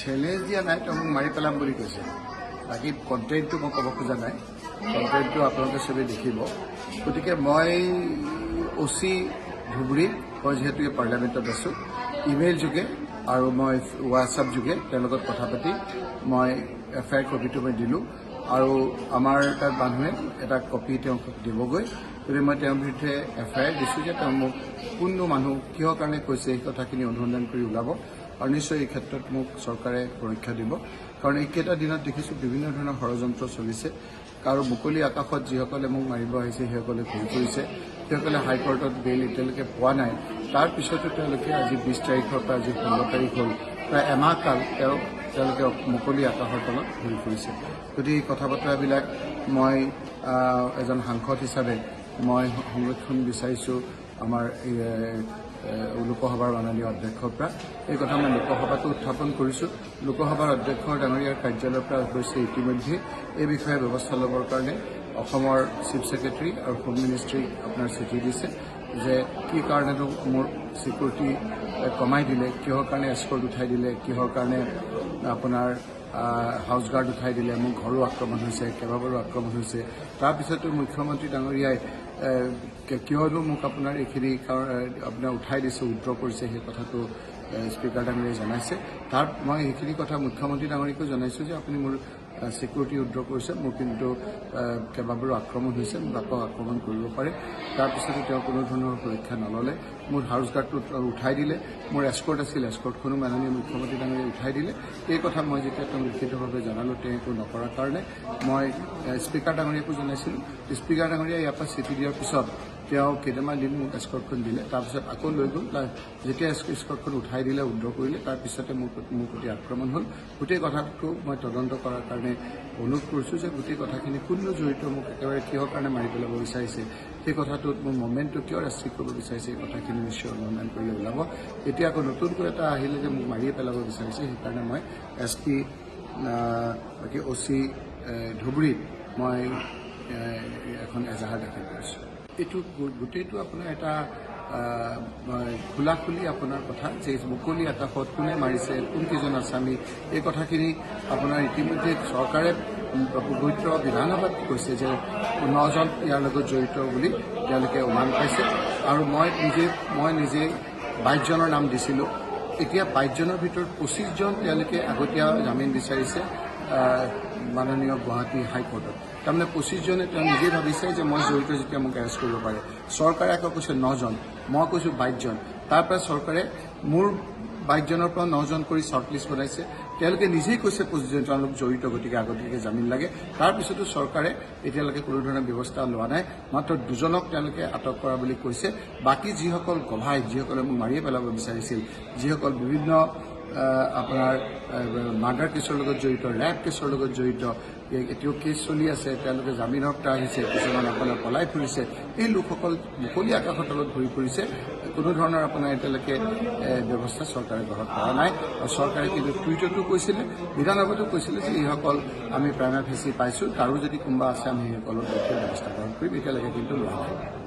Challenge দিয়া নাই, তেওঁ মোক মাৰি পেলাম বুলি কৈছে। বাকী কণ্টেণ্টটো মই ক'ব খোজা নাই, কণ্টেণ্টটো আপোনালোকে চবেই দেখিব। গতিকে মই OC ধুবুৰী, মই যিহেতু পাৰ্লিয়ামেণ্টত আছোঁ, ইমেইল যোগে আৰু মই হোৱাটছআপ যোগে তেওঁৰ লগত কথা পাতি মই FIR কপিটো মই দিলোঁ আৰু আমাৰ তাত মানুহে এটা কপি তেওঁক দিবগৈ। গতিকে মই তেওঁৰ বিৰুদ্ধে FIR দিছোঁ যে তেওঁ মোক কোনটো মানুহ কিহৰ কাৰণে কৈছে সেই কথাখিনি অনুসন্ধান কৰি ওলাব আৰু নিশ্চয় এই ক্ষেত্ৰত মোক চৰকাৰে সুৰক্ষা দিব। কাৰণ এইকেইটা দিনত দেখিছোঁ বিভিন্ন ধৰণৰ ষড়যন্ত্ৰ চলিছে। আৰু মুকলি আকাশত যিসকলে মোক মাৰিব আহিছে সেইসকলে ঘূৰি ফুৰিছে, সেইসকলে হাইকোৰ্টত বেইল এতিয়ালৈকে পোৱা নাই। তাৰ পিছতো তেওঁলোকে আজি 20 তাৰিখৰ পৰা আজি 15 তাৰিখ হ'ল, প্ৰায় এমাহ কাল তেওঁলোকে মুকলি আকাশৰ তলত ঘূৰি ফুৰিছে। গতিকে এই কথা বতৰাবিলাক মই এজন সাংসদ হিচাপে মই সংৰক্ষণ বিচাৰিছোঁ আমাৰ লোকসভাৰ মাননীয় অধ্যক্ষৰ পৰা। এই কথা মই লোকসভাতো উত্থাপন কৰিছোঁ। লোকসভাৰ অধ্যক্ষ ডাঙৰীয়াৰ কাৰ্যালয়ৰ পৰা হৈছে ইতিমধ্যে এই বিষয়ে ব্যৱস্থা ল'বৰ কাৰণে অসমৰ চিফ ছেক্ৰেটাৰী আৰু হোম মিনিষ্ট্ৰীক আপোনাৰ চিঠি দিছে যে কি কাৰণেনো মোৰ ছিকিউৰিটি কমাই দিলে, কিহৰ কাৰণে এস্কৰ্ট উঠাই দিলে, কিহৰ কাৰণে আপোনাৰ হাউচ গাৰ্ড উঠাই দিলে, মোৰ ঘৰো আক্ৰমণ হৈছে, কেইবাবাৰো আক্ৰমণ হৈছে। তাৰপিছতো মুখ্যমন্ত্ৰী ডাঙৰীয়াই কিয়নো মোক আপোনাৰ এইখিনি আপোনাৰ উঠাই দিছে, উইথড্ৰ কৰিছে, সেই কথাটো স্পীকাৰ ডাঙৰীয়াই জনাইছে। তাত মই সেইখিনি কথা মুখ্যমন্ত্ৰী ডাঙৰীয়াকো জনাইছোঁ যে আপুনি মোৰ ছিকিউৰিটি উইথড্ৰ কৰিছে, মোৰ কিন্তু কেইবাবাৰো আক্ৰমণ হৈছে, মোক আকৌ আক্ৰমণ কৰিব পাৰে। তাৰপিছতো তেওঁ কোনো ধৰণৰ সুৰক্ষা নল'লে, মোৰ হাউচ গাৰ্ডটো উঠাই দিলে, মোৰ এস্কৰ্ট আছিল, এস্কৰ্টখনো মাননীয় মুখ্যমন্ত্ৰী ডাঙৰীয়াই উঠাই দিলে। এই কথা মই যেতিয়া তেওঁক লিখিতভাৱে জনালোঁ, তেওঁ একো নকৰাৰ কাৰণে মই স্পীকাৰ ডাঙৰীয়াকো জনাইছিলোঁ। স্পীকাৰ ডাঙৰীয়াই ইয়াৰ পৰা চিঠি দিয়াৰ পিছত তেওঁ কেইটামান দিন মোক এস্কৰ্টখন দিলে, তাৰপিছত আকৌ লৈ গ'ল। যেতিয়া এস্কৰ্টখন উঠাই দিলে, উইথড্ৰ কৰিলে, তাৰপিছতে মোৰ প্ৰতি আক্ৰমণ হ'ল। গোটেই কথাটো মই তদন্ত কৰাৰ কাৰণে অনুৰোধ কৰিছোঁ যে গোটেই কথাখিনি কোননো জড়িত, মোক একেবাৰে কিহৰ কাৰণে মাৰি পেলাব বিচাৰিছে, সেই কথাটোত মোৰ মুভমেণ্টটো কিয় ৰেষ্ট্ৰিক্ট কৰিব বিচাৰিছে, এই কথাখিনি নিশ্চয় অনুসন্ধান কৰিলে ওলাব। এতিয়া আকৌ নতুনকৈ এটা আহিলে যে মোক মাৰিয়ে পেলাব বিচাৰিছে, সেইকাৰণে মই SP বাকী OC ধুবুৰীত মই এখন এজাহাৰ দাখিল কৰিছোঁ। এইটো গোটেইটো আপোনাৰ এটা খোলাখুলি আপোনাৰ কথা যে মুকলি আকাশত কোনে মাৰিছে, কোনকেইজন আছামী, এই কথাখিনি আপোনাৰ ইতিমধ্যে চৰকাৰে পবিত্ৰ বিধানসভাত কৈছে যে 9জন ইয়াৰ লগত জড়িত বুলি তেওঁলোকে অনুমান পাইছে। আৰু মই নিজে 22জনৰ নাম দিছিলোঁ। এতিয়া 22জনৰ ভিতৰত 25জন তেওঁলোকে আগতীয়া জামিন বিচাৰিছে মাননীয় গুৱাহাটী হাইকোৰ্টত। তাৰমানে 25জনে তেওঁ নিজেই ভাবিছে যে মই জড়িত, যেতিয়া মোক এৰেষ্ট কৰিব পাৰে। চৰকাৰে আকৌ কৈছে 9জন, মই কৈছোঁ 22জন। তাৰ পৰা চৰকাৰে মোৰ 22জনৰ পৰা 9জন কৰি শ্বৰ্টলিষ্ট বনাইছে। তেওঁলোকে নিজেই কৈছে 25জন তেওঁলোক জড়িত, গতিকে আগতীয়াকৈ জামিন লাগে। তাৰপিছতো চৰকাৰে এতিয়ালৈকে কোনো ধৰণৰ ব্যৱস্থা লোৱা নাই। মাত্ৰ 2জনক তেওঁলোকে আটক কৰা বুলি কৈছে। বাকী যিসকল গভাই, যিসকলে মোক মাৰিয়ে পেলাব বিচাৰিছিল, যিসকল বিভিন্ন আপোনাৰ মাৰ্ডাৰ কেছৰ লগত জড়িত, ৰেপ কেছৰ লগত জড়িত, এতিয়াও কেছ চলি আছে, তেওঁলোকে জামিনৰ পৰা আহিছে, কিছুমান আপোনাৰ পলাই ফুৰিছে, এই লোকসকল মুকলি আকাশৰ তলত ঘূৰি ফুৰিছে। কোনো ধৰণৰ আপোনাৰ এতিয়ালৈকে ব্যৱস্থা চৰকাৰে গ্ৰহণ কৰা নাই। আৰু চৰকাৰে কিন্তু টুইটতো কৈছিলে, বিধানসভাতো কৈছিলে যে এইসকল আমি প্ৰাইমা ফেচি পাইছোঁ, তাৰো যদি কোনোবা আছে আমি সেইসকলৰ বিৰুদ্ধে ব্যৱস্থা গ্ৰহণ কৰিম। এতিয়ালৈকে কিন্তু লোৱা নাই।